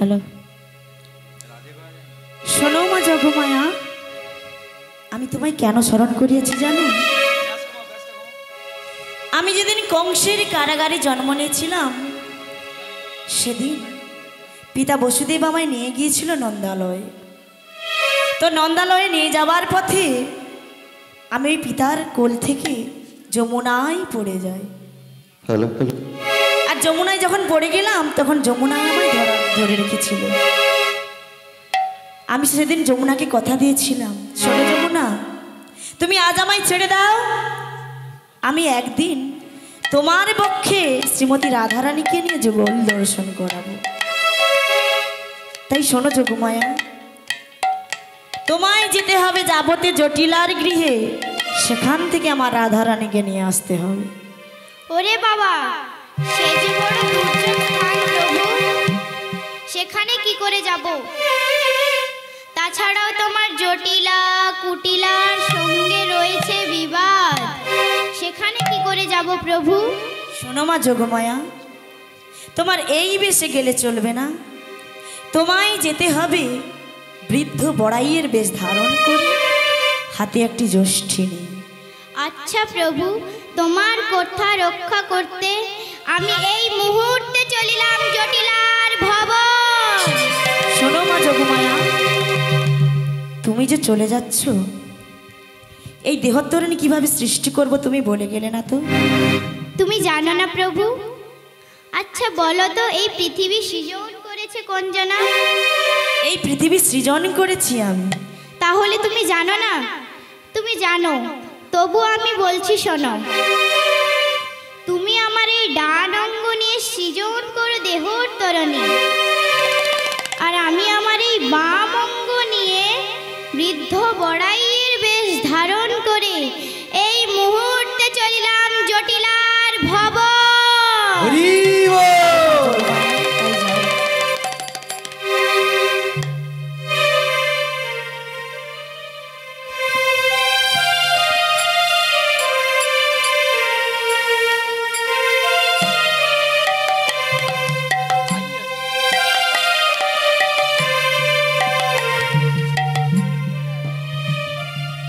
Hello, শোনো মা জগমায়া, আমি তোমায় কেন স্মরণ করিয়েছি জানো? আমি যেদিন কংসের কারাগারে জন্ম নিয়েছিলাম সেদিন পিতা বসুদেব আমায় নিয়ে গিয়েছিল নন্দালয়ে। তো নন্দালয়ে নিয়ে যাওয়ার পথে আমি ওই পিতার কোল থেকে যমুনায় পড়ে যাই। আর যমুনায় যখন পড়ে গেলাম তখন যমুনায় আমায় ধরে রেখেছিল। আমি সেদিন যমুনাকে কথা দিয়েছিলাম, শোনো যমুনা, তুমি আজ আমায় ছেড়ে দাও, আমি একদিন তোমার পক্ষে শ্রীমতী রাধারানীকে নিয়ে যুগল দর্শন করাবো। তাই শোনো যোগমায়া, তোমায় যেতে হবে যাবতে জটিলার গৃহে, সেখান থেকে আমার রাধারানীকে নিয়ে আসতে হবে। ওরে বাবা, সে যে বড় দুর্যোগ স্থান প্রভু, সেখানে কি করে যাব? তাছাড়াও তোমার জটিলা কুটিলার সঙ্গে রয়েছে বিবাদ, সেখানে কি করে যাব প্রভু? শোনো মা যোগমায়া, তোমার এই বেশে গেলে চলবে না, তোমায় যেতে হবে বৃদ্ধ বড়াইয়ের বেশ ধারণ করে, হাতে একটি যষ্ঠী নিয়ে। আচ্ছা প্রভু, তোমার কথা রক্ষা করতে আমি এই মুহূর্তে চলিলাম জটিলার ভবন। শোনো মা যোগমায়া, তুমি যে চলে যাচ্ছ, এই দেহতরণী কিভাবে সৃষ্টি করব তুমি বলে গেলে না তো? তুমি জানো না প্রভু? আচ্ছা বলো তো, এই পৃথিবী সৃজন করেছে কোন জনা? এই পৃথিবী সৃজন করেছি আমি। তাহলে তুমি জানো না? তুমি জানো, তবু আমি বলছি শোনো। তুমি আমার এই ডান অঙ্গ নিয়ে সৃজন করো দেহর তরণী, আর আমি আমার এই বাম অঙ্গ নিয়ে বৃদ্ধ বড়াইয়ের বেশ ধারণ করে এই মুহূর্তে চলিলাম জটিলার ভবন।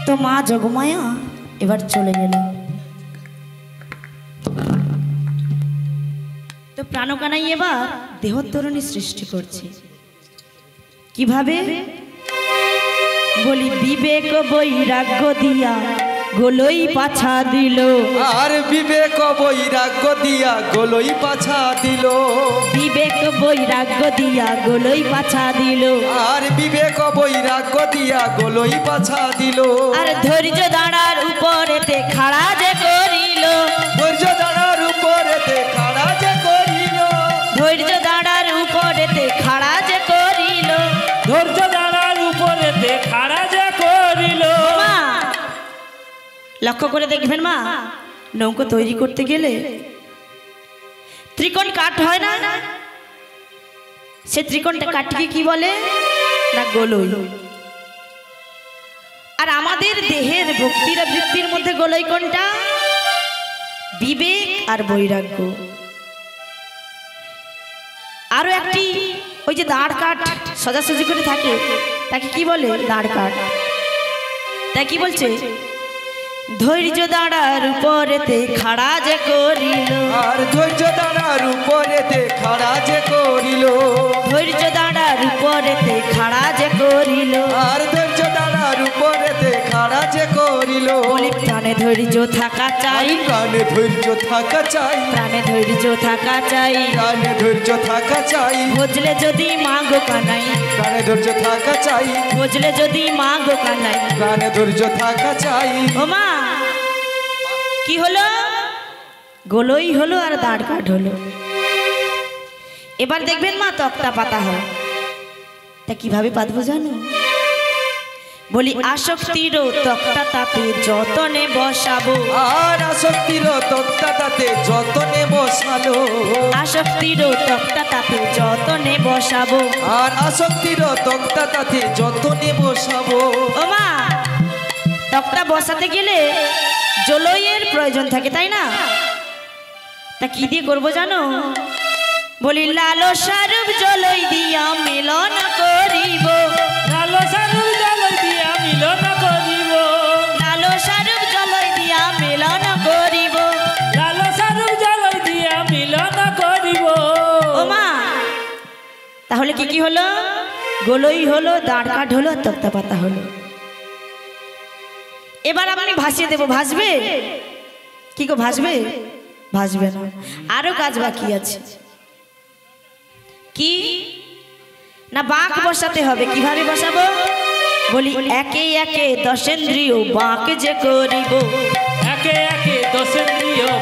তো মা যোগমায়া এবার চলে গেল। তো প্রাণকানাই এবার দেহতরণী সৃষ্টি করছে কিভাবে? বলি বিবেক বৈরাগ্য দিয়া গোলই পাছা দিল, আর বিবেক বৈরাগ্য দিয়া গোলই পাছা দিল, বিবেক বৈরাগ্য দিয়া গোলই পাছা দিল, আর বিবেক বৈরাগ্য দিয়া গোলই পাছা দিল, আর ধৈর্য দাঁড়ার উপরেতে খাড়া যে করিল, ধৈর্য দাঁড়ার উপরেতে খাড়া যে করিল, ধৈর্য দাঁড়ার উপরেতে খাড়া যে করিল, ধৈর্য দাঁড়ার উপরেতে খাড়া যে করিল। মা লক্ষ্য করে দেখবেন মা, নৌকো তৈরি করতে গেলে ত্রিকোণ কাঠ হয় না, সে ত্রিকোণটা কাঠকে কি বলে না গোলই। আর আমাদের দেহের ভক্তির বৃত্তির মধ্যে গোলই কোনটা? বিবেক আর বৈরাগ্য। আরো একটি ওই যে দাঁড় কাঠ সোজাসুজি করে থাকে, তাকে কি বলে? দাঁড় কাঠ। তাই কি বলছে? ধৈর্য দাঁড়ার উপরেতে খাড়া যে করিল, আর ধৈর্য দাঁড়ার উপরেতে খাড়া যে করিল, ধৈর্য দাঁড়ার উপরেতে খাড়া যে করিল, আর ধৈর্য দাঁড়ার উপরেতে খাড়া যে করিল। বলি প্রাণে ধৈর্য থাকা চাই, প্রাণে ধৈর্য থাকা চাই, প্রাণে ধৈর্য থাকা চাই, প্রাণে ধৈর্য থাকা চাই, বুঝলে যদি মা গো কানাই, প্রাণে ধৈর্য থাকা চাই, বুঝলে যদি মা গো কানাই। প্রাণে ধৈর্য থাকা চাই। ও মা, কি হলো? গোলই হলো আর দাঁড় কাঠ হলো। এবার দেখবেন মা তক্তা পাতা হয়, তা কিভাবে পাতবো জানো? বলি আসক্তির তক্তা তাতে যতনে বসাবো, আর আসক্তির তক্তা তাতে যতনে বসালো, আসক্তির তক্তা তাতে যতনে বসাবো, আর আসক্তির তক্তা তাতে যতনে বসাবো। ও মা, তক্তা বসাতে গেলে জলইয়ের প্রয়োজন থাকে, তাই না? তা কি দিয়ে করবো জানো? বলি লালসা রূপ জলই দিয়া মিলন করিব, লালসা রূপ জলই দিয়া মিলন করিব, লালসা রূপ জলই দিয়া মিলন করিব। লালসা রূপ জলই দিয়া মিলন করিব। ও মা, তাহলে কি কি হলো? গোলই হলো, দাঁড় কাঠ হলো, তক্তা পাতা হলো। এবার আমি ভাসিয়ে দেবো, ভাসবে? কি গো, ভাসবে? ভাসবে না, আরো কাজ বাকি আছে। কি না, বাঁক বসাতে হবে। কিভাবে বসাবো? বলি একে একে দশেন্দ্রিয় বাঁক যে করিব, একে একে দশেন্দ্রিয়